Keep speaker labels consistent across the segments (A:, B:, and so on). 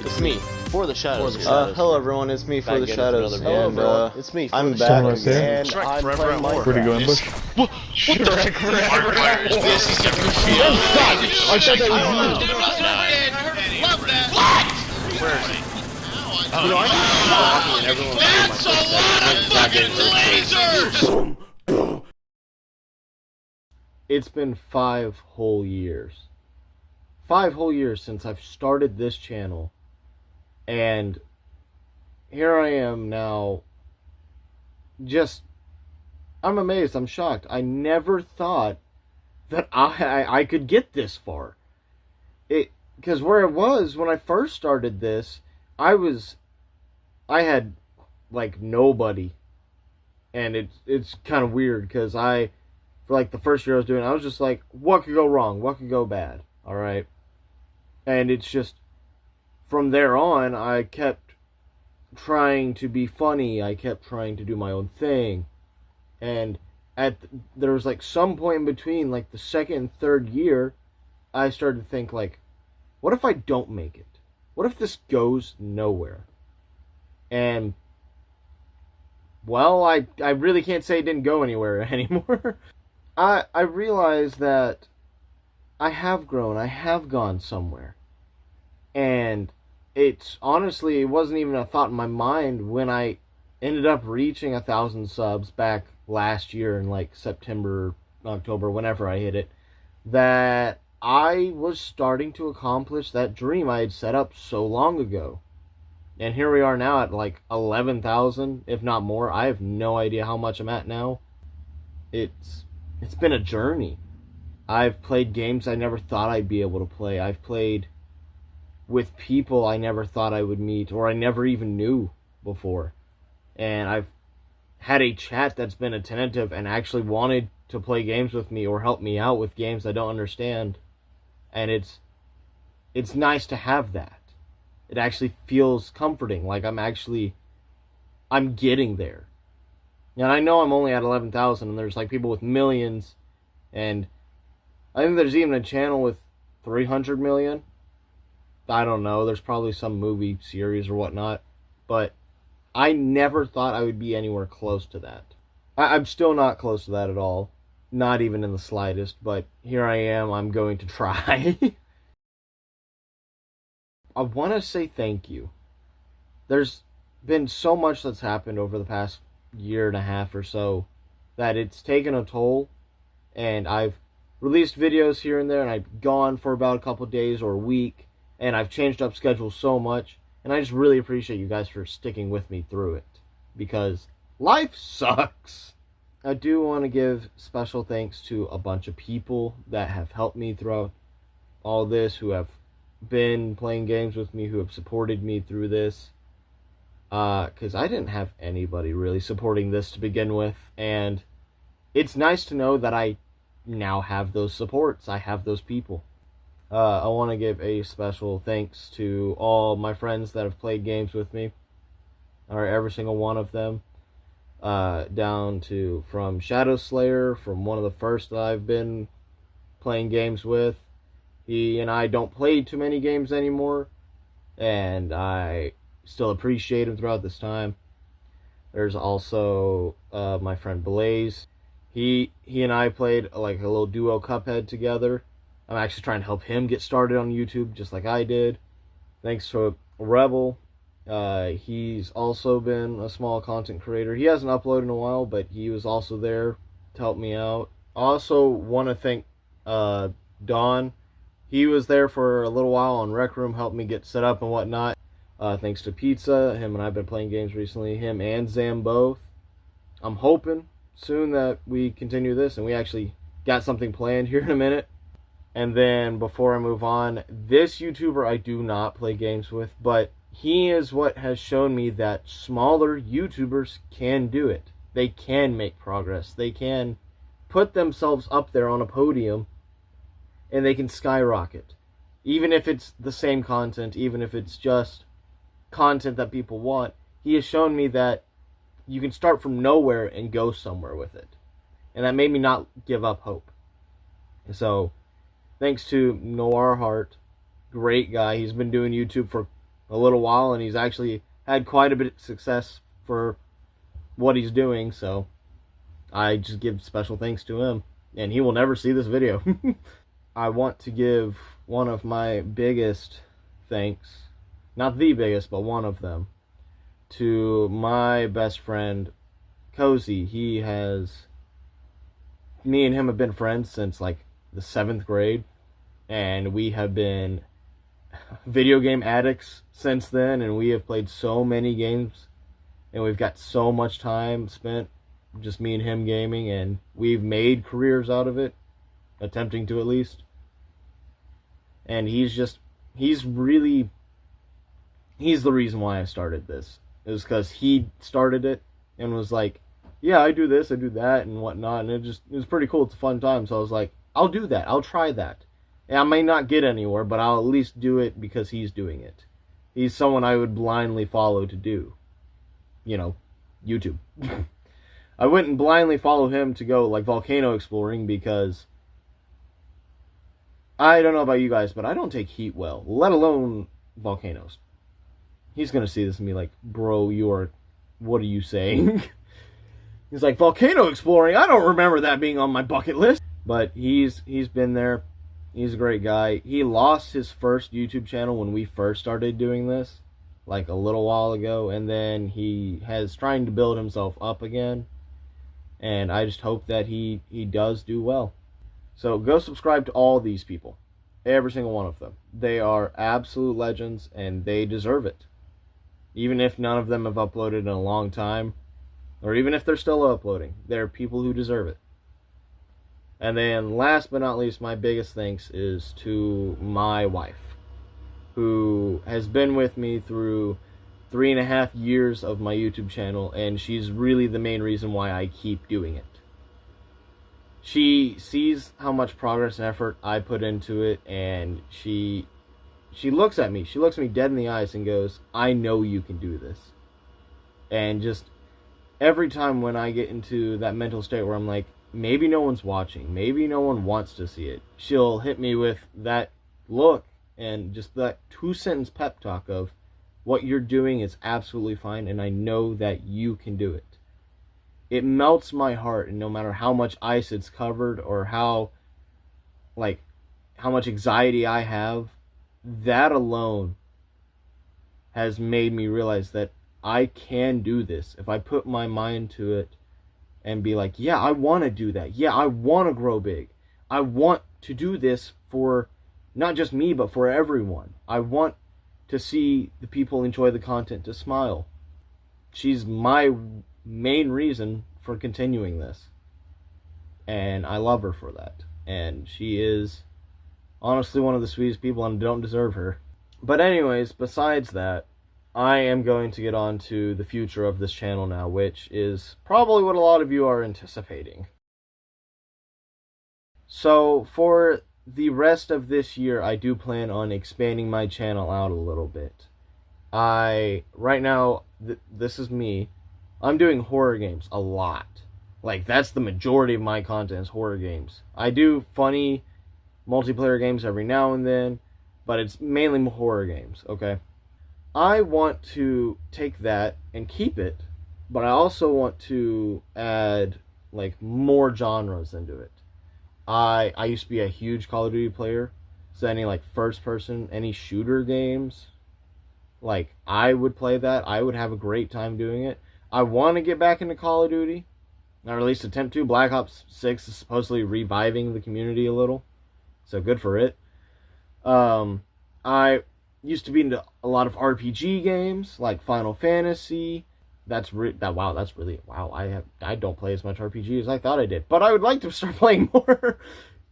A: It's me, For the Shadows.
B: Hello everyone, it's me, For the Shadows, and
C: it's me.
B: I'm back
C: again, and
D: Shrek
C: I'm
D: Forever
C: playing
D: at War.
C: Minecraft.
E: Where'd he go, ambush?
D: What the heck? This is a goofy.
C: I thought that was you.
D: Love that. What? Where is he?
C: You know, I keep talking and everyone's
D: That's a lot of lasers!
C: It's been 5 whole years. 5 whole years since I've started this channel. And here I am now. I'm amazed. I'm shocked. I never thought that I could get this far. Because where it was when I first started this, I had like nobody. And it's kind of weird because for like the first year I was doing it, I was just like, what could go wrong? What could go bad? All right. And it's just, from there on, I kept trying to be funny. I kept trying to do my own thing. And there was like some point in between, like the second and third year, I started to think like, what if I don't make it? What if this goes nowhere? And, well, I really can't say it didn't go anywhere anymore. I realized that I have grown. I have gone somewhere. And it wasn't even a thought in my mind when I ended up reaching 1,000 subs back last year in like September, October, whenever I hit it, that I was starting to accomplish that dream I had set up so long ago. And here we are now at like 11,000, if not more. I have no idea how much I'm at now. It's been a journey. I've played games I never thought I'd be able to play. I've played with people I never thought I would meet, or I never even knew before. And I've had a chat that's been attentive and actually wanted to play games with me or help me out with games I don't understand. And it's nice to have that. It actually feels comforting, like I'm getting there. And I know I'm only at 11,000, and there's like people with millions, and I think there's even a channel with 300 million. I don't know, there's probably some movie series or whatnot, but I never thought I would be anywhere close to that. I'm still not close to that at all, not even in the slightest, but here I am, I'm going to try. I want to say thank you. There's been so much that's happened over the past year and a half or so that it's taken a toll, and I've released videos here and there, and I've gone for about a couple days or a week, and I've changed up schedules so much, and I just really appreciate you guys for sticking with me through it, because life sucks. I do want to give special thanks to a bunch of people that have helped me throughout all this, who have been playing games with me, who have supported me through this, because I didn't have anybody really supporting this to begin with, and it's nice to know that I now have those supports. I have those people. I want to give a special thanks to all my friends that have played games with me, or every single one of them, down to from Shadow Slayer, from one of the first that I've been playing games with. He and I don't play too many games anymore, and I still appreciate him throughout this time. There's also my friend Blaze. He and I played like a little duo Cuphead together. I'm actually trying to help him get started on YouTube, just like I did. Thanks to Rebel. He's also been a small content creator. He hasn't uploaded in a while, but he was also there to help me out. I also want to thank Don. He was there for a little while on Rec Room, helped me get set up and whatnot. Thanks to Pizza. Him and I have been playing games recently. Him and Zam both. I'm hoping soon that we continue this, and we actually got something planned here in a minute. And then, before I move on, this YouTuber I do not play games with, but he is what has shown me that smaller YouTubers can do it. They can make progress. They can put themselves up there on a podium, and they can skyrocket. Even if it's the same content, even if it's just content that people want, he has shown me that you can start from nowhere and go somewhere with it. And that made me not give up hope. So, thanks to Noir Heart, great guy. He's been doing YouTube for a little while, and he's actually had quite a bit of success for what he's doing, so I just give special thanks to him. And he will never see this video. I want to give one of my biggest thanks, not the biggest, but one of them, to my best friend, Cozy. Me and him have been friends since like the 7th grade, and we have been video game addicts since then, and we have played so many games, and we've got so much time spent just me and him gaming, and we've made careers out of it, attempting to at least. And he's the reason why I started this. It was because he started it and was like, yeah, I do this, I do that, and whatnot, and it was pretty cool. It's a fun time. So I was like, I'll do that, I'll try that. And I may not get anywhere, but I'll at least do it because he's doing it. He's someone I would blindly follow to do, YouTube. I wouldn't blindly follow him to go like volcano exploring because I don't know about you guys, but I don't take heat well, let alone volcanoes. He's gonna see this and be like, bro, what are you saying? He's like, volcano exploring? I don't remember that being on my bucket list. But he's been there. He's a great guy. He lost his first YouTube channel when we first started doing this, like a little while ago, and then he has trying to build himself up again. And I just hope that he does do well. So go subscribe to all these people. Every single one of them. They are absolute legends, and they deserve it. Even if none of them have uploaded in a long time, or even if they're still uploading, there are people who deserve it. And then last but not least, my biggest thanks is to my wife, who has been with me through 3.5 years of my YouTube channel, and she's really the main reason why I keep doing it. She sees how much progress and effort I put into it, and she looks at me. She looks me dead in the eyes and goes, I know you can do this. And just every time when I get into that mental state where I'm like, maybe no one's watching, maybe no one wants to see it, she'll hit me with that look and just that 2-sentence pep talk of, what you're doing is absolutely fine, and I know that you can do it. It melts my heart, and no matter how much ice it's covered or how much anxiety I have, that alone has made me realize that I can do this if I put my mind to it and be like, yeah, I want to do that. Yeah, I want to grow big. I want to do this for not just me, but for everyone. I want to see the people enjoy the content, to smile. She's my main reason for continuing this. And I love her for that. And she is honestly one of the sweetest people, and don't deserve her. But anyways, besides that, I am going to get on to the future of this channel now, which is probably what a lot of you are anticipating. So, for the rest of this year, I do plan on expanding my channel out a little bit. Right now, this is me. I'm doing horror games a lot. Like, that's the majority of my content is horror games. I do funny multiplayer games every now and then, but it's mainly horror games, okay? I want to take that and keep it, but I also want to add, more genres into it. I used to be a huge Call of Duty player, so any, first person, any shooter games, I would play that. I would have a great time doing it. I want to get back into Call of Duty, or at least attempt to. Black Ops 6 is supposedly reviving the community a little, so good for it. I used to be into a lot of RPG games, like Final Fantasy. I don't play as much RPG as I thought I did, but I would like to start playing more.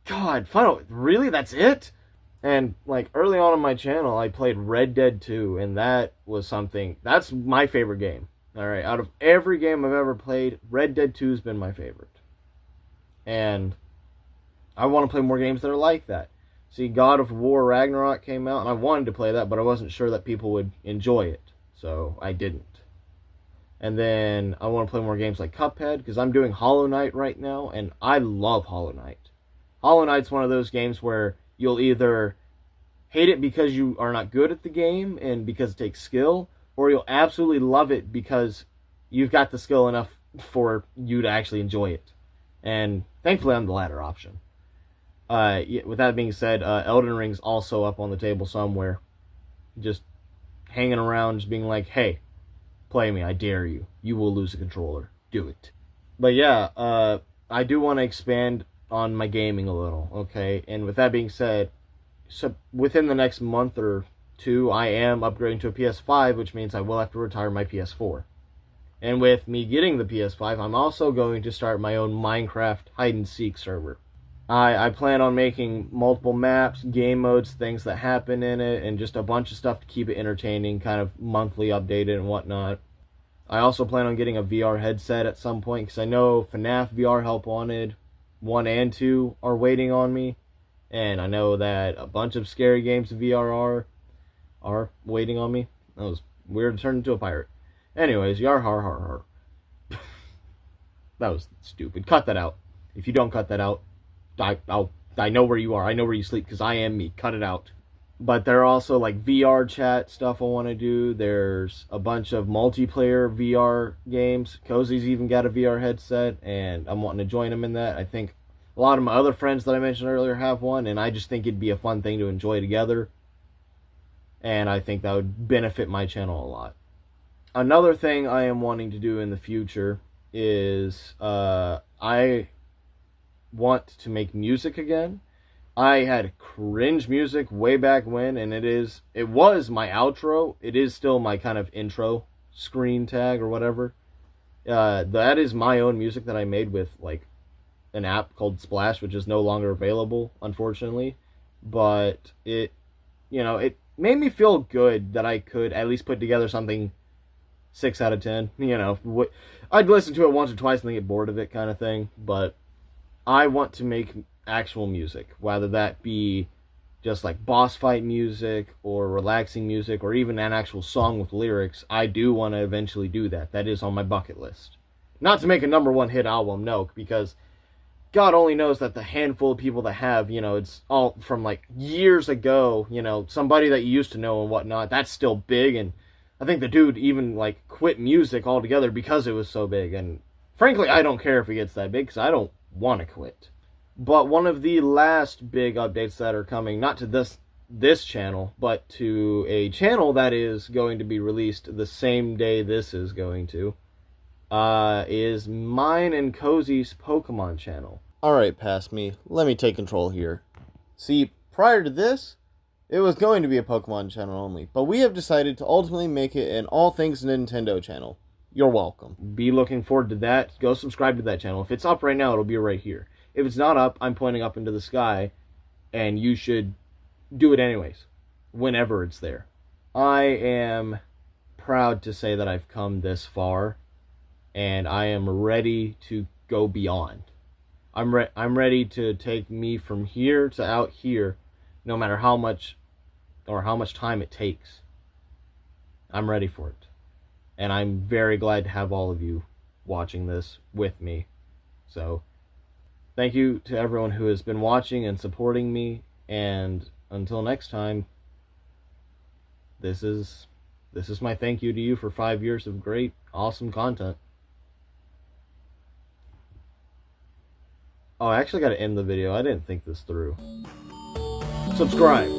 C: God, really? That's it? And, early on in my channel, I played Red Dead 2, and that was that's my favorite game. Alright, out of every game I've ever played, Red Dead 2 has been my favorite. And I want to play more games that are like that. See, God of War Ragnarok came out, and I wanted to play that, but I wasn't sure that people would enjoy it, so I didn't. And then I want to play more games like Cuphead, because I'm doing Hollow Knight right now, and I love Hollow Knight. Hollow Knight's one of those games where you'll either hate it because you are not good at the game and because it takes skill, or you'll absolutely love it because you've got the skill enough for you to actually enjoy it. And thankfully, I'm the latter option. With that being said, Elden Ring's also up on the table somewhere. Just hanging around, just being like, hey, play me, I dare you. You will lose a controller. Do it. But yeah, I do want to expand on my gaming a little, okay? And with that being said, so within the next month or two, I am upgrading to a PS5, which means I will have to retire my PS4. And with me getting the PS5, I'm also going to start my own Minecraft hide-and-seek server. I plan on making multiple maps, game modes, things that happen in it, and just a bunch of stuff to keep it entertaining, kind of monthly updated and whatnot. I also plan on getting a VR headset at some point, because I know FNAF VR Help Wanted 1 and 2 are waiting on me. And I know that a bunch of scary games in VR are waiting on me. That was weird to turn into a pirate. Anyways, yar har har har. That was stupid. Cut that out. If you don't cut that out, I know where you are. I know where you sleep because I am me. Cut it out. But there are also like VR chat stuff I want to do. There's a bunch of multiplayer VR games. Cozy's even got a VR headset, and I'm wanting to join him in that. I think a lot of my other friends that I mentioned earlier have one, and I just think it'd be a fun thing to enjoy together. And I think that would benefit my channel a lot. Another thing I am wanting to do in the future is I want to make music again. I had cringe music way back when, and it was my outro. It is still my kind of intro screen tag or whatever. That is my own music that I made with like an app called Splash, which is no longer available, unfortunately. But it made me feel good that I could at least put together something 6 out of 10. I'd listen to it once or twice and then get bored of it, kind of thing. But I want to make actual music, whether that be just like boss fight music or relaxing music or even an actual song with lyrics. I do want to eventually do that. That is on my bucket list. Not to make a #1 hit album, no, because God only knows that the handful of people that have, it's all from like years ago, somebody that you used to know and whatnot, that's still big. And I think the dude even like quit music altogether because it was so big. And frankly, I don't care if it gets that big because I don't want to quit. But one of the last big updates that are coming, not to this channel, but to a channel that is going to be released the same day this is going to, is mine and Cozy's Pokemon channel. Alright, past me. Let me take control here. See, prior to this, it was going to be a Pokemon channel only, but we have decided to ultimately make it an all things Nintendo channel. You're welcome. Be looking forward to that. Go subscribe to that channel. If it's up right now, it'll be right here. If it's not up, I'm pointing up into the sky, and you should do it anyways, whenever it's there. I am proud to say that I've come this far, and I am ready to go beyond. I'm ready to take me from here to out here, no matter how much time it takes. I'm ready for it. And I'm very glad to have all of you watching this with me. So, thank you to everyone who has been watching and supporting me. And until next time, this is my thank you to you for 5 years of great, awesome content. Oh, I actually got to end the video. I didn't think this through. Subscribe.